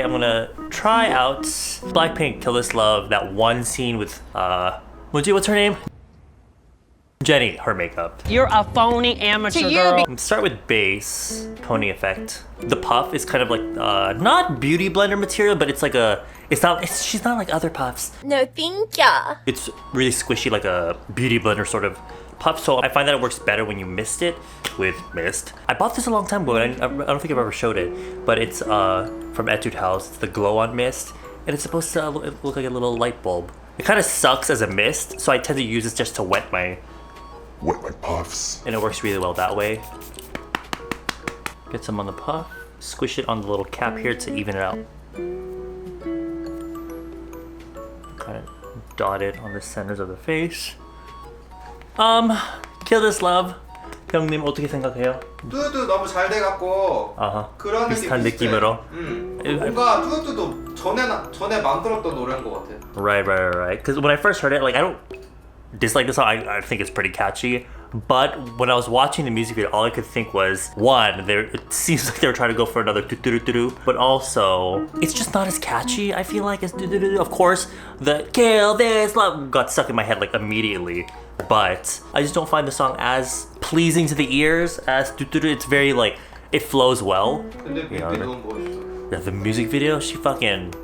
today I'm gonna try out Blackpink Kill This Love, that one scene with, what's her name? Jennie, her makeup. You're a phony amateur girl. Start with base, pony effect. The puff is kind of like, not beauty blender material, but it's like she's not like other puffs. No, thank ya. It's really squishy, like a beauty blender sort of puff, so I find that it works better when you mist it with mist. I bought this a long time ago, and I don't think I've ever showed it, but it's from Etude House. It's the Glow On Mist, and it's supposed to look like a little light bulb. It kind of sucks as a mist, so I tend to use this just to wet my puffs. And it works really well that way. Get some on the puff, squish it on the little cap here to even it out. Kind of dot it on the centers of the face. Kill This Love. 형님 어떻게 생각해요? 뚜두 너무 잘 돼갖고 그런 비슷한 느낌으로. 뭔가 뚜두도 전에 만들었던 노래인 것 같아. Right. Because when I first heard it, like I don't dislike the song. I think it's pretty catchy. But when I was watching the music video, all I could think was, one, it seems like they were trying to go for another doo-doo-doo-doo, but also, it's just not as catchy, I feel like, as doo-doo-doo-doo. Of course, the Kill This Love got stuck in my head like immediately, but I just don't find the song as pleasing to the ears as doo-doo-doo. It's very like, it flows well. Yeah, the music video, she fucking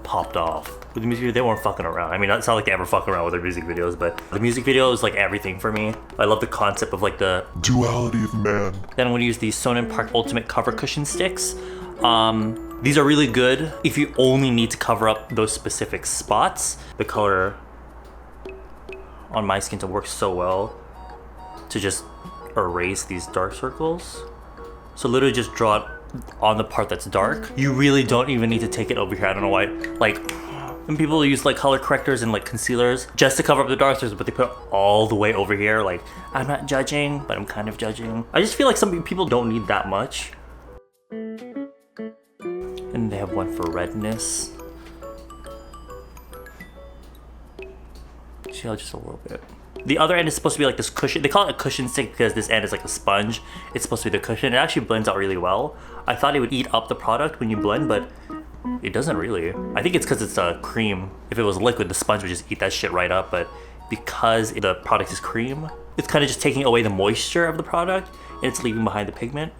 popped off. With the music video, they weren't fucking around. I mean, it's not like they ever fuck around with their music videos, but the music video is like everything for me. I love the concept of like the duality of man. Then I'm gonna use these Son&Park Ultimate Cover Cushion Sticks. These are really good if you only need to cover up those specific spots. The color on my skin to work so well to just erase these dark circles. So literally just draw it on the part that's dark. You really don't even need to take it over here. I don't know why. Like, when people use like color correctors and like concealers just to cover up the dark circles, but they put it all the way over here. Like, I'm not judging, but I'm kind of judging. I just feel like some people don't need that much. And they have one for redness. See how just a little bit. The other end is supposed to be like this cushion. They call it a cushion stick because this end is like a sponge. It's supposed to be the cushion. It actually blends out really well. I thought it would eat up the product when you blend, but it doesn't really. I think it's because it's a cream. If it was liquid, the sponge would just eat that shit right up. But because the product is cream, it's kind of just taking away the moisture of the product and it's leaving behind the pigment.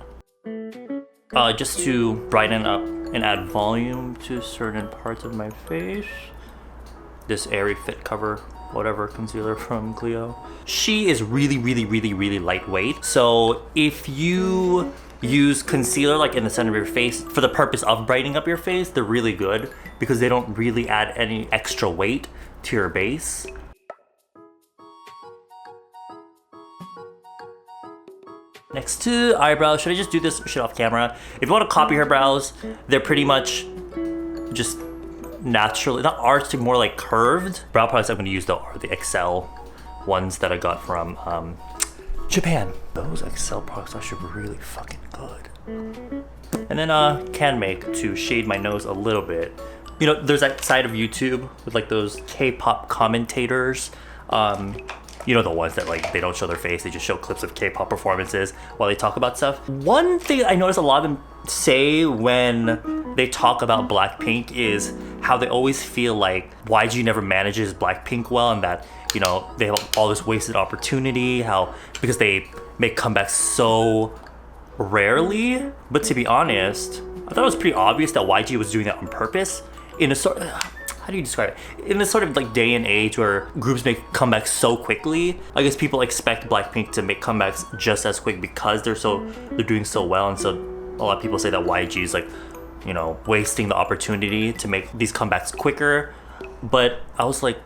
Just to brighten up and add volume to certain parts of my face. This Airy Fit Cover whatever concealer from CLIO. She is really lightweight. So if you use concealer like in the center of your face for the purpose of brightening up your face, they're really good because they don't really add any extra weight to your base. Next to eyebrows, should I just do this shit off camera? If you want to copy her brows, they're pretty much just naturally, not arched, more like curved. Brow products I'm going to use though are the XL ones that I got from Japan. Those XL products are actually really fucking good. And then Canmake to shade my nose a little bit. You know, there's that side of YouTube with like those K-pop commentators. You know, the ones that like they don't show their face, they just show clips of K-pop performances while they talk about stuff. One thing I notice a lot of them say when they talk about Blackpink is how they always feel like YG never manages Blackpink well, and that, you know, they have all this wasted opportunity, how because they make comebacks so rarely. But to be honest, I thought it was pretty obvious that YG was doing that on purpose in a sort of, how do you describe it? In this sort of like day and age where groups make comebacks so quickly, I guess people expect Blackpink to make comebacks just as quick because they're doing so well, and so a lot of people say that YG is like, you know, wasting the opportunity to make these comebacks quicker. But I was like,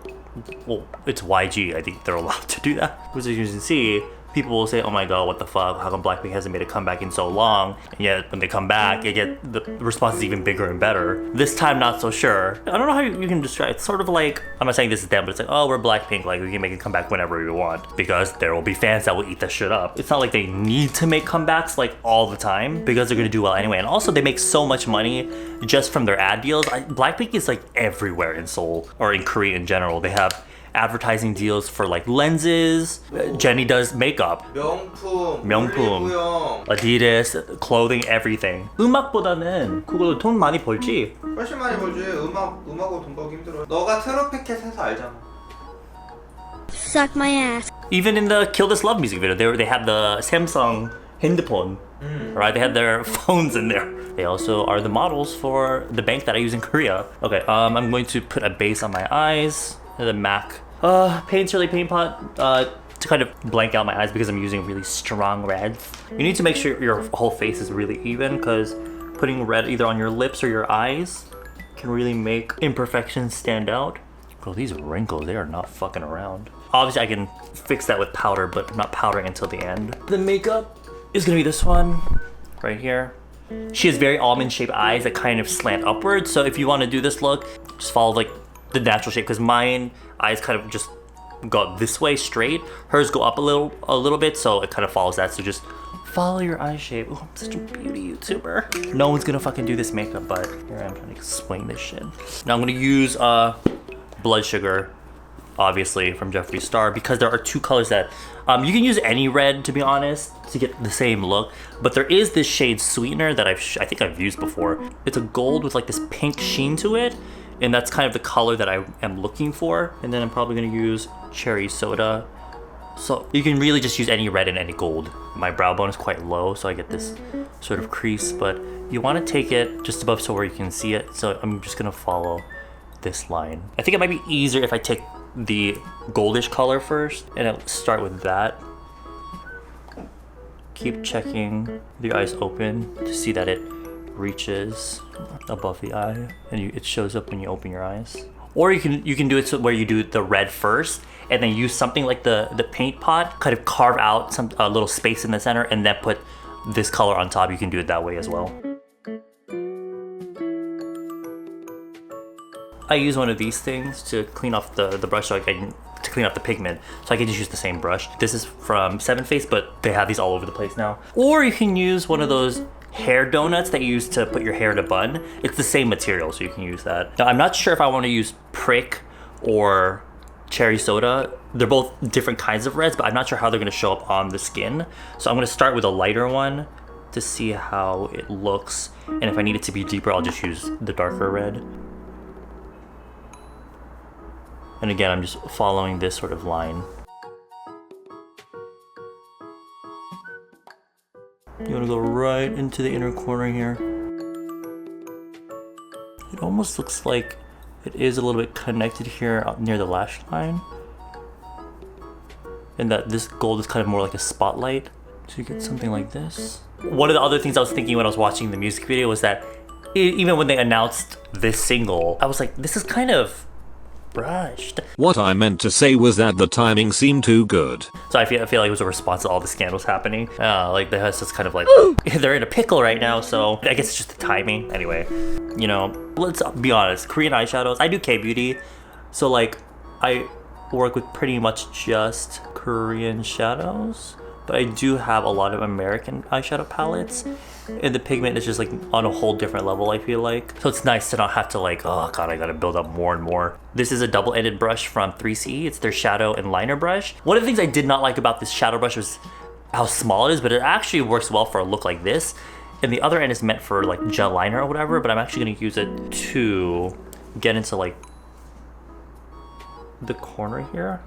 well, it's YG. I think they're allowed to do that. Because as you can see, people will say, oh my god, what the fuck? How come Blackpink hasn't made a comeback in so long? And yet when they come back, the response is even bigger and better. This time, not so sure. I don't know how you can describe it. It's sort of like, I'm not saying this is them, but it's like, oh, we're Blackpink, like we can make a comeback whenever we want because there will be fans that will eat that shit up. It's not like they need to make comebacks like all the time because they're gonna do well anyway. And also they make so much money just from their ad deals. Blackpink is like everywhere in Seoul or in Korea in general. They have advertising deals for like lenses. Jennie does makeup. 명품, 명품. 올리브영. Adidas, clothing, everything. 음악보다는 그걸로 돈 많이 벌지. 훨씬 많이 벌지. 음악으로 돈 벌기 힘들어. 너가 트롯패켓 해서 알잖아. Suck my ass. Even in the Kill This Love music video, they had the Samsung 핸드폰, right? They had their phones in there. They also are the models for the bank that I use in Korea. Okay, I'm going to put a base on my eyes. The MAC paint pot to kind of blank out my eyes because I'm using really strong reds. You need to make sure your whole face is really even because putting red either on your lips or your eyes can really make imperfections stand out. Bro, these wrinkles, they are not fucking around. Obviously I can fix that with powder, but I'm not powdering until the end. The makeup is gonna be this one right here. She has very almond shaped eyes that kind of slant upwards. So if you want to do this look, just follow like the natural shape because mine eyes kind of just go this way straight. Hers go up a little bit, so it kind of follows that. So just follow your eye shape. Oh, I'm such a beauty YouTuber. No one's gonna fucking do this makeup, but here I'm trying to explain this shit. Now I'm gonna use blood sugar, obviously from Jeffree Star, because there are two colors that you can use any red to be honest to get the same look, but there is this shade Sweetener that I think I've used before. It's a gold with like this pink sheen to it, and that's kind of the color that I am looking for. And then I'm probably gonna use Cherry Soda. So you can really just use any red and any gold. My brow bone is quite low, so I get this sort of crease, but you want to take it just above so where you can see it. So I'm just gonna follow this line. I think it might be easier if I take the goldish color first and I'll start with that. Keep checking with your eyes open to see that it reaches above the eye and it shows up when you open your eyes. Or you can do it so where you do the red first and then use something like the paint pot, kind of carve out a little space in the center and then put this color on top. You can do it that way as well. I use one of these things to clean off the brush so to clean up the pigment, so I can just use the same brush. This is from Seven Face, but they have these all over the place now. Or you can use one of those hair donuts that you use to put your hair in a bun. It's the same material, so you can use that. Now, I'm not sure if I want to use Prick or Cherry Soda. They're both different kinds of reds, but I'm not sure how they're going to show up on the skin. So I'm going to start with a lighter one to see how it looks. And if I need it to be deeper, I'll just use the darker red. And again, I'm just following this sort of line. You want to go right into the inner corner here. It almost looks like it is a little bit connected here up near the lash line. And that this gold is kind of more like a spotlight. So you get something like this. One of the other things I was thinking when I was watching the music video was that even when they announced this single, I was like, this is kind of brushed. What I meant to say was that the timing seemed too good. So I feel like it was a response to all the scandals happening. Like the house is kind of like, they're in a pickle right now, so I guess it's just the timing. Anyway, you know, let's be honest, Korean eyeshadows, I do K-beauty, so like I work with pretty much just Korean shadows, but I do have a lot of American eyeshadow palettes. And the pigment is just like on a whole different level, I feel like. So it's nice to not have to like, oh god, I gotta build up more and more. This is a double-ended brush from 3CE. It's their shadow and liner brush. One of the things I did not like about this shadow brush was how small it is, but it actually works well for a look like this. And the other end is meant for like gel liner or whatever, but I'm actually gonna use it to get into like the corner here.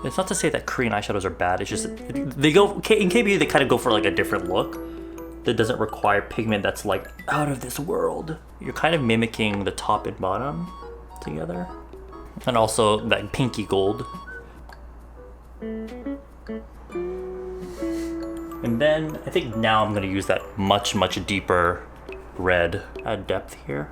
It's not to say that Korean eyeshadows are bad, it's just they go in K-beauty, they kind of go for like a different look that doesn't require pigment that's like out of this world. You're kind of mimicking the top and bottom together. And also that pinky gold. And then I think now I'm gonna use that much deeper red, add depth here.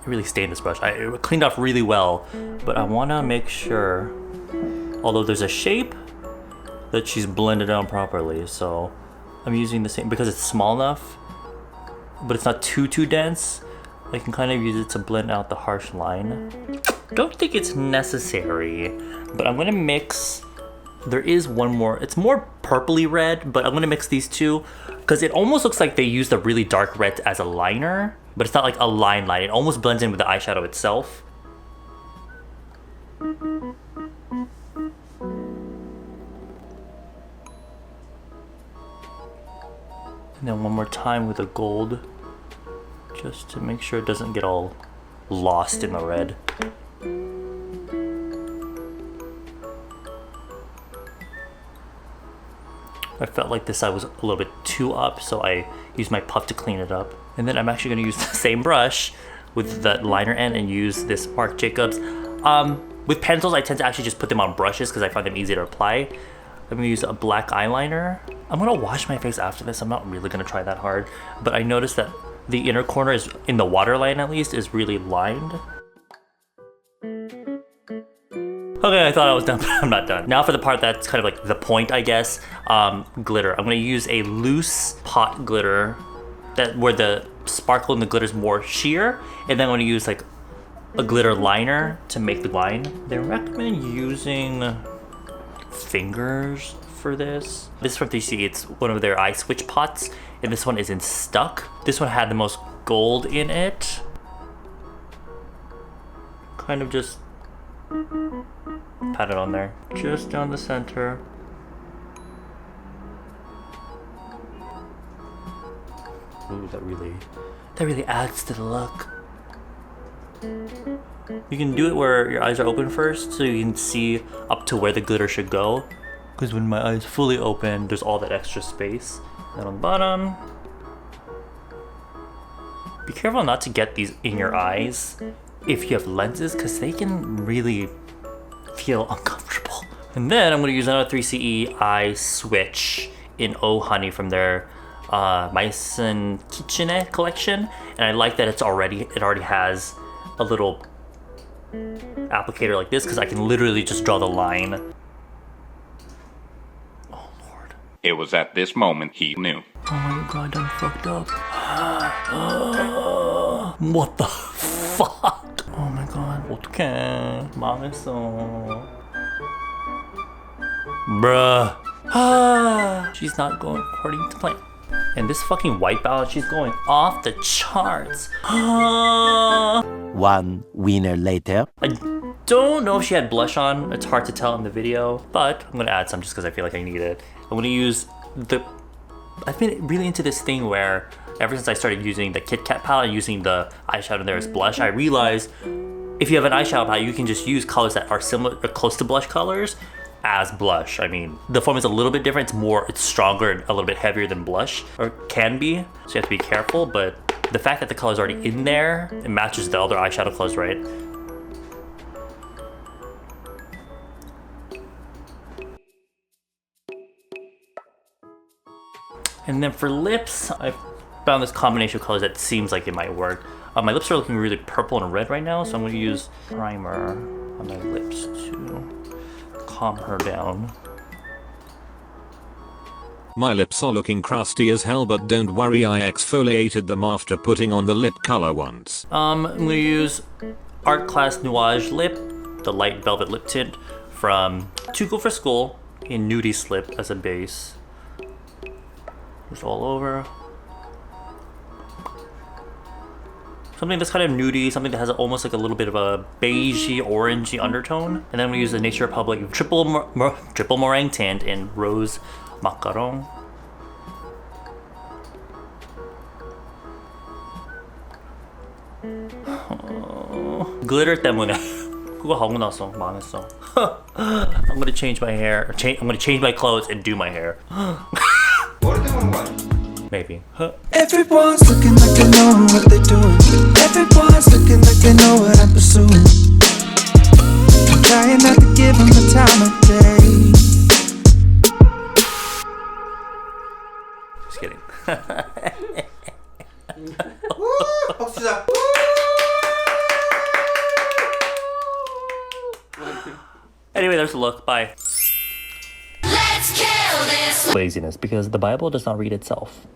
I really stained this brush. It cleaned off really well, but I wanna make sure, although there's a shape, that she's blended out properly. So I'm using the same, because it's small enough, but it's not too dense. I can kind of use it to blend out the harsh line. Don't think it's necessary, but I'm gonna mix There is one more. It's more purpley red, but I'm gonna mix these two because it almost looks like they used a really dark red as a liner, but it's not like a line. It almost blends in with the eyeshadow itself. And then one more time with the gold, just to make sure it doesn't get all lost in the red. I felt like this side was a little bit too up, so I used my puff to clean it up. And then I'm actually gonna use the same brush with the liner end and use this Marc Jacobs. With pencils, I tend to actually just put them on brushes because I find them easy to apply. I'm gonna use a black eyeliner. I'm gonna wash my face after this. I'm not really gonna try that hard, but I noticed that the inner corner is, in the waterline at least, is really lined. Okay, I thought I was done, but I'm not done. Now for the part that's kind of like the point, I guess, glitter. I'm gonna use a loose pot glitter where the sparkle and the glitter is more sheer, and then I'm gonna use like a glitter liner to make the line. They recommend using fingers for this. This is from 3CE, it's one of their eye switch pots, and this one is in stuck. This one had the most gold in it. Kind of just pat it on there, just down the center. Ooh, that really adds to the look. You can do it where your eyes are open first, so you can see up to where the glitter should go. Because when my eyes fully open, there's all that extra space. Then on the bottom, be careful not to get these in your eyes if you have lenses, because they can really feel uncomfortable. And then I'm going to use another 3CE eye switch in Oh Honey from their Maison Kitchen collection, and I like that it already has a little applicator like this because I can literally just draw the line. Oh Lord. It was at this moment he knew. Oh my God, I'm fucked up. What the fuck? Oh my God, 어떡해. 망했어. Bruh. She's not going according to plan. And this fucking white balance, she's going off the charts. One winner later. I don't know if she had blush on. It's hard to tell in the video, but I'm gonna add some just because I feel like I need it. I'm gonna use I've been really into this thing where ever since I started using the Kit Kat palette, using the eyeshadow there as blush, I realized if you have an eyeshadow palette, you can just use colors that are similar or close to blush colors as blush. I mean, the form is a little bit different. It's stronger and a little bit heavier than blush, or can be, so you have to be careful, but the fact that the color's already in there, it matches the other eyeshadow colors, right? And then for lips, I've found this combination of colors that seems like it might work. My lips are looking really purple and red right now, so I'm gonna use primer on my lips to calm her down. My lips are looking crusty as hell, but don't worry, I exfoliated them after putting on the lip color once. I'm gonna use Art Class Nuage Lip, the light velvet lip tint from Too Cool for School in Nudy Slip as a base. Just all over. Something that's kind of nudie, something that has almost like a little bit of a beigey, orangey undertone. And then I'm gonna use the Nature Republic triple meringue tint in Rose Macaron. Glitter 때문에 그거 하고 나서 망했어. I'm gonna change my hair. I'm gonna change my clothes and do my hair. 머리 때문에 거 아니야? Maybe. Everyone's looking like they know what they're doing. Everyone's looking like they know what I'm pursuing. I'm trying not to give them the time of day. Just kidding. 박수자. Anyway, there's a look. Bye. Let's kill this. Laziness, because the Bible does not read itself.